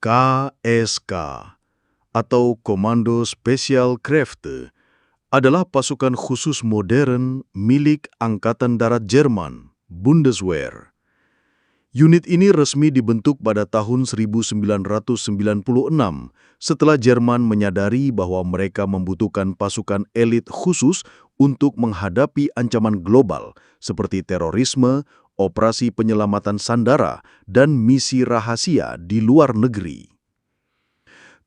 KSK atau Kommando Spezialkräfte adalah pasukan khusus modern milik Angkatan Darat Jerman, Bundeswehr. Unit ini resmi dibentuk pada tahun 1996 setelah Jerman menyadari bahwa mereka membutuhkan pasukan elit khusus untuk menghadapi ancaman global seperti terorisme, operasi penyelamatan sandara, dan misi rahasia di luar negeri.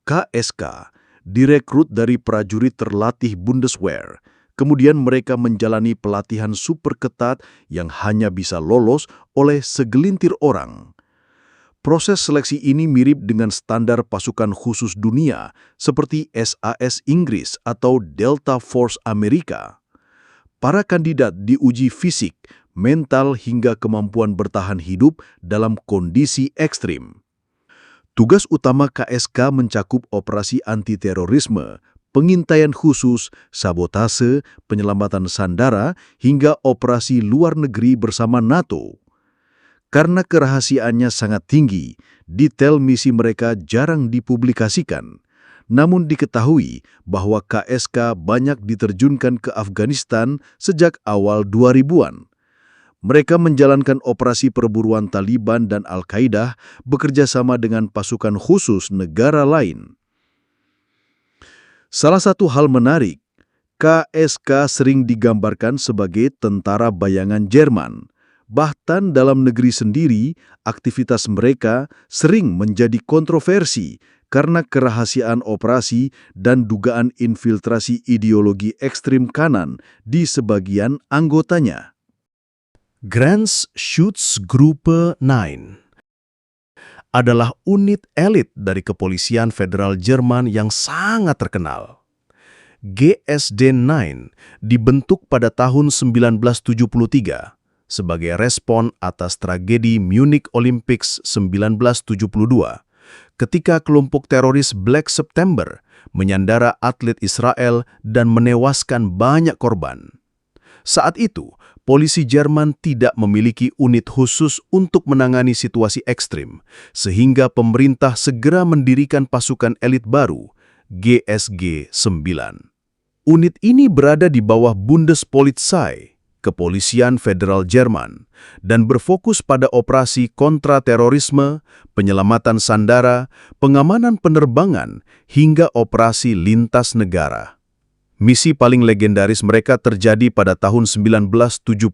KSK direkrut dari prajurit terlatih Bundeswehr. Kemudian mereka menjalani pelatihan super ketat yang hanya bisa lolos oleh segelintir orang. Proses seleksi ini mirip dengan standar pasukan khusus dunia seperti SAS Inggris atau Delta Force Amerika. Para kandidat diuji fisik, mental hingga kemampuan bertahan hidup dalam kondisi ekstrim. Tugas utama KSK mencakup operasi anti-terorisme, pengintaian khusus, sabotase, penyelamatan sandara, hingga operasi luar negeri bersama NATO. Karena kerahasiaannya sangat tinggi, detail misi mereka jarang dipublikasikan. Namun diketahui bahwa KSK banyak diterjunkan ke Afghanistan sejak awal 2000-an. Mereka menjalankan operasi perburuan Taliban dan Al-Qaeda bekerja sama dengan pasukan khusus negara lain. Salah satu hal menarik, KSK sering digambarkan sebagai tentara bayangan Jerman. Bahkan dalam negeri sendiri, aktivitas mereka sering menjadi kontroversi karena kerahasiaan operasi dan dugaan infiltrasi ideologi ekstrim kanan di sebagian anggotanya. Grenzschutzgruppe 9 adalah unit elit dari kepolisian federal Jerman yang sangat terkenal. GSD-9 dibentuk pada tahun 1973 sebagai respon atas tragedi Munich Olympics 1972 ketika kelompok teroris Black September menyandara atlet Israel dan menewaskan banyak korban. Saat itu, polisi Jerman tidak memiliki unit khusus untuk menangani situasi ekstrim, sehingga pemerintah segera mendirikan pasukan elit baru, GSG-9. Unit ini berada di bawah Bundespolizei, Kepolisian Federal Jerman, dan berfokus pada operasi kontraterorisme, penyelamatan sandara, pengamanan penerbangan, hingga operasi lintas negara. Misi paling legendaris mereka terjadi pada tahun 1977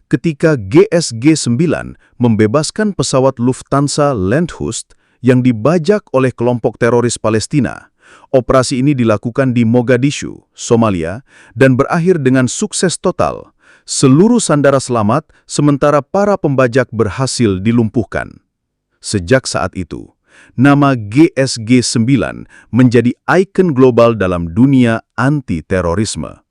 ketika GSG-9 membebaskan pesawat Lufthansa Landshut yang dibajak oleh kelompok teroris Palestina. Operasi ini dilakukan di Mogadishu, Somalia, dan berakhir dengan sukses total. Seluruh sandara selamat sementara para pembajak berhasil dilumpuhkan. Sejak saat itu, nama GSG-9 menjadi ikon global dalam dunia anti-terorisme.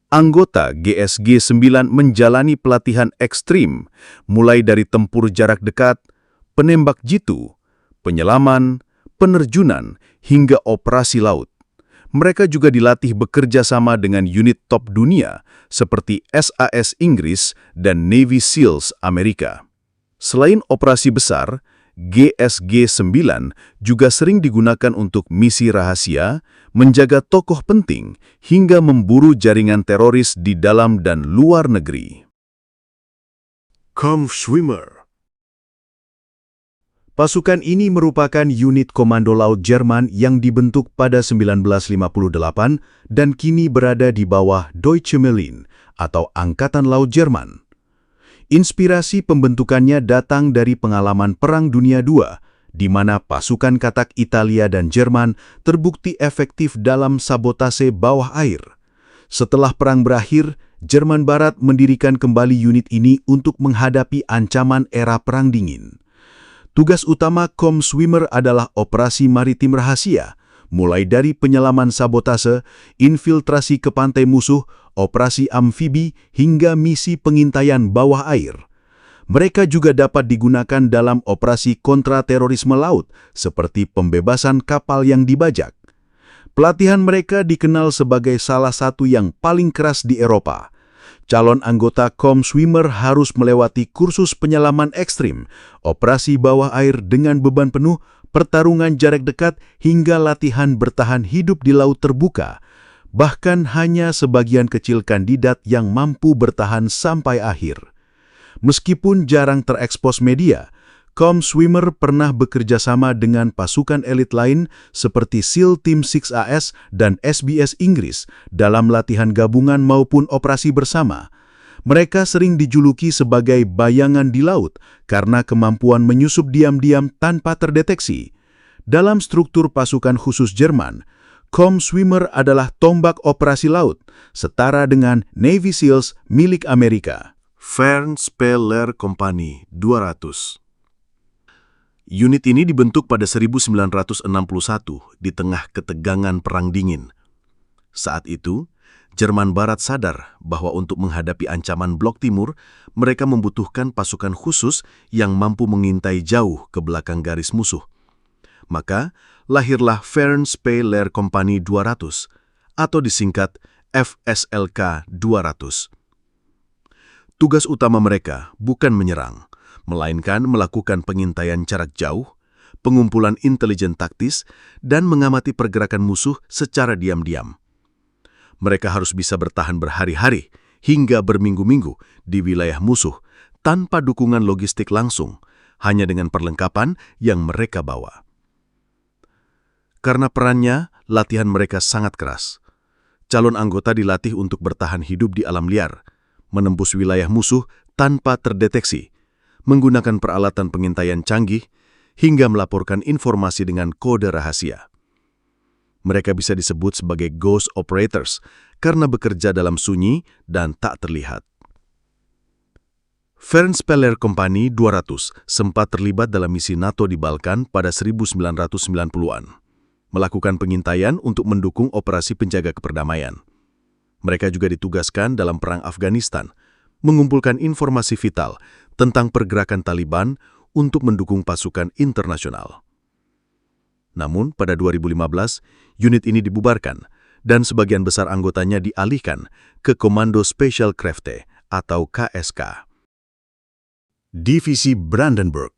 Anggota GSG-9 menjalani pelatihan ekstrim, mulai dari tempur jarak dekat, penembak jitu, penyelaman, penerjunan, hingga operasi laut. Mereka juga dilatih bekerja sama dengan unit top dunia seperti SAS Inggris dan Navy SEALs Amerika. Selain operasi besar, GSG-9 juga sering digunakan untuk misi rahasia, menjaga tokoh penting, hingga memburu jaringan teroris di dalam dan luar negeri. Kampfschwimmer. Pasukan ini merupakan unit komando laut Jerman yang dibentuk pada 1958 dan kini berada di bawah Deutsche Marine atau Angkatan Laut Jerman. Inspirasi pembentukannya datang dari pengalaman Perang Dunia II, di mana pasukan katak Italia dan Jerman terbukti efektif dalam sabotase bawah air. Setelah perang berakhir, Jerman Barat mendirikan kembali unit ini untuk menghadapi ancaman era Perang Dingin. Tugas utama Kampfschwimmer adalah operasi maritim rahasia, mulai dari penyelaman sabotase, infiltrasi ke pantai musuh, operasi amfibi, hingga misi pengintaian bawah air. Mereka juga dapat digunakan dalam operasi kontraterorisme laut, seperti pembebasan kapal yang dibajak. Pelatihan mereka dikenal sebagai salah satu yang paling keras di Eropa. Calon anggota Kampfschwimmer harus melewati kursus penyelaman ekstrim, operasi bawah air dengan beban penuh, pertarungan jarak dekat hingga latihan bertahan hidup di laut terbuka. Bahkan hanya sebagian kecil kandidat yang mampu bertahan sampai akhir. Meskipun jarang terekspos media, Com Swimmer pernah bekerja sama dengan pasukan elit lain seperti SEAL Team 6AS dan SBS Inggris dalam latihan gabungan maupun operasi bersama. Mereka sering dijuluki sebagai bayangan di laut karena kemampuan menyusup diam-diam tanpa terdeteksi. Dalam struktur pasukan khusus Jerman, Com Swimmer adalah tombak operasi laut, setara dengan Navy SEALs milik Amerika. Fernspee-Lehr Company 200. Unit ini dibentuk pada 1961 di tengah ketegangan Perang Dingin. Saat itu, Jerman Barat sadar bahwa untuk menghadapi ancaman Blok Timur, mereka membutuhkan pasukan khusus yang mampu mengintai jauh ke belakang garis musuh. Maka, lahirlah Fernspee-Lehr Company 200, atau disingkat FSLK 200. Tugas utama mereka bukan menyerang, melainkan melakukan pengintaian jarak jauh, pengumpulan intelijen taktis, dan mengamati pergerakan musuh secara diam-diam. Mereka harus bisa bertahan berhari-hari hingga berminggu-minggu di wilayah musuh tanpa dukungan logistik langsung, hanya dengan perlengkapan yang mereka bawa. Karena perannya, latihan mereka sangat keras. Calon anggota dilatih untuk bertahan hidup di alam liar, menembus wilayah musuh tanpa terdeteksi, menggunakan peralatan pengintaian canggih, hingga melaporkan informasi dengan kode rahasia. Mereka bisa disebut sebagai ghost operators karena bekerja dalam sunyi dan tak terlihat. Fernspee-Lehr Company 200 sempat terlibat dalam misi NATO di Balkan pada 1990-an. Melakukan pengintaian untuk mendukung operasi penjaga keperdamaian. Mereka juga ditugaskan dalam Perang Afghanistan, mengumpulkan informasi vital tentang pergerakan Taliban untuk mendukung pasukan internasional. Namun, pada 2015, unit ini dibubarkan dan sebagian besar anggotanya dialihkan ke Komando Special Kräfte atau KSK. Divisi Brandenburg.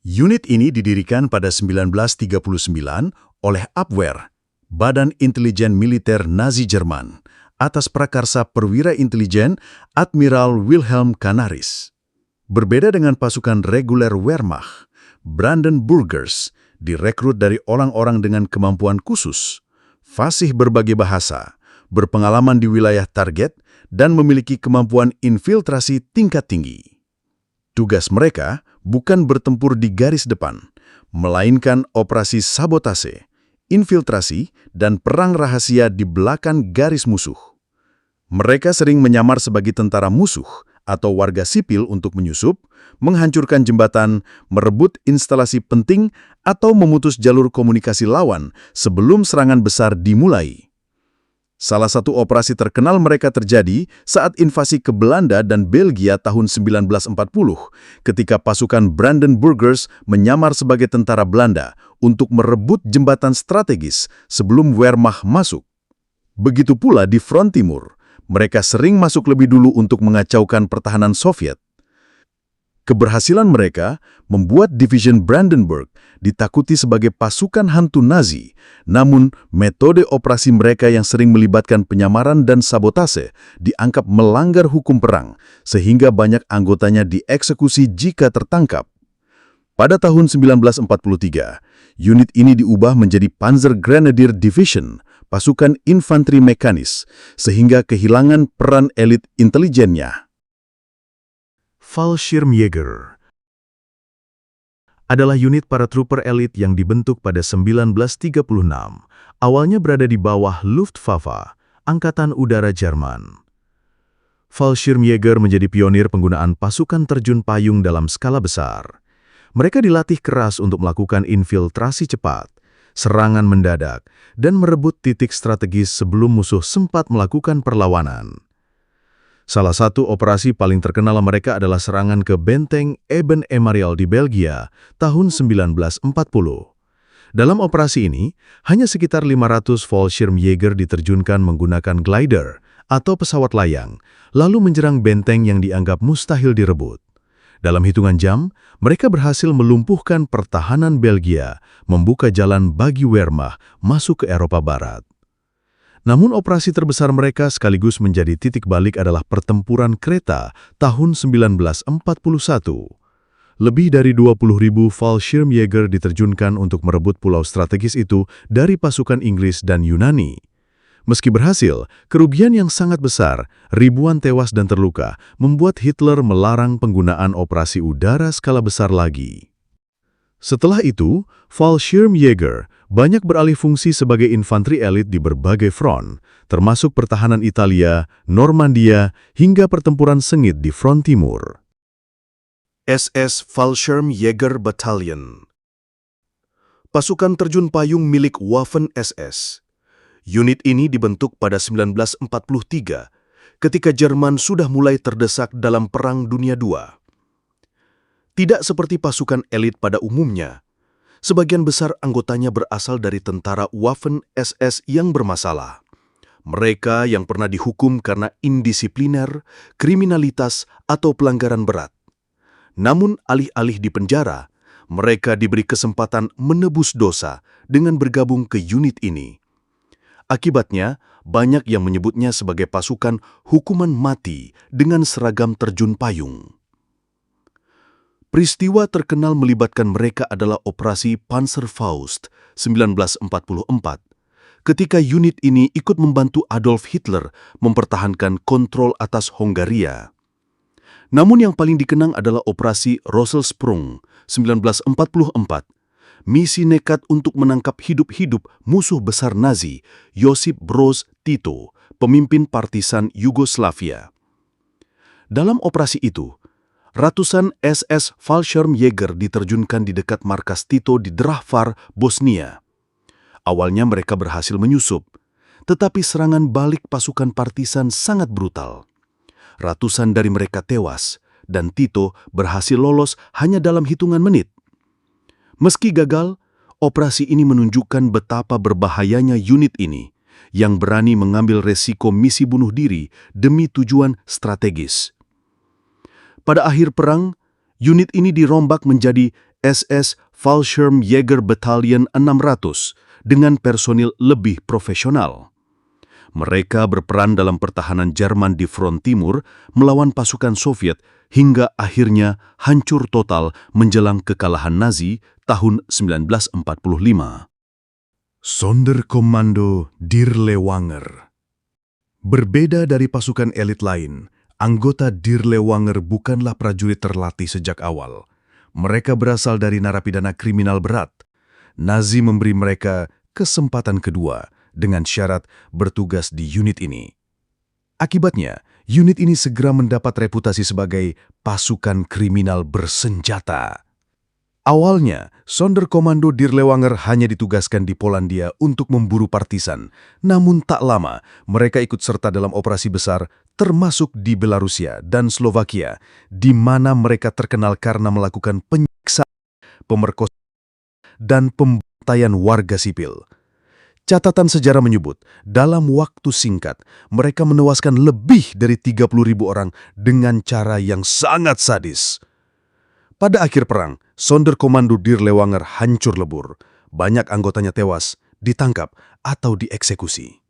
Unit ini didirikan pada 1939 oleh Abwehr, Badan Intelijen Militer Nazi Jerman, atas prakarsa perwira intelijen Admiral Wilhelm Canaris. Berbeda dengan pasukan reguler Wehrmacht, Brandenburgers direkrut dari orang-orang dengan kemampuan khusus, fasih berbagai bahasa, berpengalaman di wilayah target, dan memiliki kemampuan infiltrasi tingkat tinggi. Tugas mereka bukan bertempur di garis depan, melainkan operasi sabotase, infiltrasi, dan perang rahasia di belakang garis musuh. Mereka sering menyamar sebagai tentara musuh atau warga sipil untuk menyusup, menghancurkan jembatan, merebut instalasi penting, atau memutus jalur komunikasi lawan sebelum serangan besar dimulai. Salah satu operasi terkenal mereka terjadi saat invasi ke Belanda dan Belgia tahun 1940, ketika pasukan Brandenburgers menyamar sebagai tentara Belanda untuk merebut jembatan strategis sebelum Wehrmacht masuk. Begitu pula di front timur, mereka sering masuk lebih dulu untuk mengacaukan pertahanan Soviet. Keberhasilan mereka membuat Division Brandenburg ditakuti sebagai pasukan hantu Nazi, namun metode operasi mereka yang sering melibatkan penyamaran dan sabotase dianggap melanggar hukum perang, sehingga banyak anggotanya dieksekusi jika tertangkap. Pada tahun 1943, unit ini diubah menjadi Panzer Grenadier Division, pasukan infanteri mekanis, sehingga kehilangan peran elit intelijennya. Fallschirmjäger adalah unit paratrooper elit yang dibentuk pada 1936, awalnya berada di bawah Luftwaffe, Angkatan Udara Jerman. Fallschirmjäger menjadi pionir penggunaan pasukan terjun payung dalam skala besar. Mereka dilatih keras untuk melakukan infiltrasi cepat, serangan mendadak, dan merebut titik strategis sebelum musuh sempat melakukan perlawanan. Salah satu operasi paling terkenal mereka adalah serangan ke benteng Eben-Emael di Belgia tahun 1940. Dalam operasi ini, hanya sekitar 500 Fallschirmjäger diterjunkan menggunakan glider atau pesawat layang, lalu menyerang benteng yang dianggap mustahil direbut. Dalam hitungan jam, mereka berhasil melumpuhkan pertahanan Belgia, membuka jalan bagi Wehrmacht masuk ke Eropa Barat. Namun operasi terbesar mereka sekaligus menjadi titik balik adalah pertempuran Kreta tahun 1941. Lebih dari 20.000 Fallschirmjäger diterjunkan untuk merebut pulau strategis itu dari pasukan Inggris dan Yunani. Meski berhasil, kerugian yang sangat besar, ribuan tewas dan terluka, membuat Hitler melarang penggunaan operasi udara skala besar lagi. Setelah itu, Fallschirmjäger banyak beralih fungsi sebagai infanteri elit di berbagai front, termasuk pertahanan Italia, Normandia, hingga pertempuran sengit di front timur. SS Fallschirmjäger Battalion. Pasukan terjun payung milik Waffen-SS. Unit ini dibentuk pada 1943, ketika Jerman sudah mulai terdesak dalam Perang Dunia II. Tidak seperti pasukan elit pada umumnya, sebagian besar anggotanya berasal dari tentara Waffen-SS yang bermasalah. Mereka yang pernah dihukum karena indisipliner, kriminalitas, atau pelanggaran berat. Namun alih-alih di penjara, mereka diberi kesempatan menebus dosa dengan bergabung ke unit ini. Akibatnya, banyak yang menyebutnya sebagai pasukan hukuman mati dengan seragam terjun payung. Peristiwa terkenal melibatkan mereka adalah Operasi Panzerfaust 1944, ketika unit ini ikut membantu Adolf Hitler mempertahankan kontrol atas Hongaria. Namun yang paling dikenang adalah Operasi Rosselsprung 1944, misi nekat untuk menangkap hidup-hidup musuh besar Nazi, Josip Broz Tito, pemimpin partisan Yugoslavia. Dalam operasi itu, ratusan SS Fallschirmjäger diterjunkan di dekat markas Tito di Drvar, Bosnia. Awalnya mereka berhasil menyusup, tetapi serangan balik pasukan partisan sangat brutal. Ratusan dari mereka tewas, dan Tito berhasil lolos hanya dalam hitungan menit. Meski gagal, operasi ini menunjukkan betapa berbahayanya unit ini, yang berani mengambil resiko misi bunuh diri demi tujuan strategis. Pada akhir perang, unit ini dirombak menjadi SS Fallschirmjäger Battalion 600 dengan personil lebih profesional. Mereka berperan dalam pertahanan Jerman di front timur melawan pasukan Soviet hingga akhirnya hancur total menjelang kekalahan Nazi tahun 1945. Sonderkommando Dirlewanger. Berbeda dari pasukan elit lain, anggota Dirlewanger bukanlah prajurit terlatih sejak awal. Mereka berasal dari narapidana kriminal berat. Nazi memberi mereka kesempatan kedua dengan syarat bertugas di unit ini. Akibatnya, unit ini segera mendapat reputasi sebagai pasukan kriminal bersenjata. Awalnya, Sonderkommando Dirlewanger hanya ditugaskan di Polandia untuk memburu partisan. Namun tak lama, mereka ikut serta dalam operasi besar, termasuk di Belarusia dan Slovakia, di mana mereka terkenal karena melakukan penyiksaan, pemerkosaan, dan pembantaian warga sipil. Catatan sejarah menyebut, dalam waktu singkat, mereka menewaskan lebih dari 30.000 orang dengan cara yang sangat sadis. Pada akhir perang, Sonderkommando Dirlewanger hancur lebur. Banyak anggotanya tewas, ditangkap, atau dieksekusi.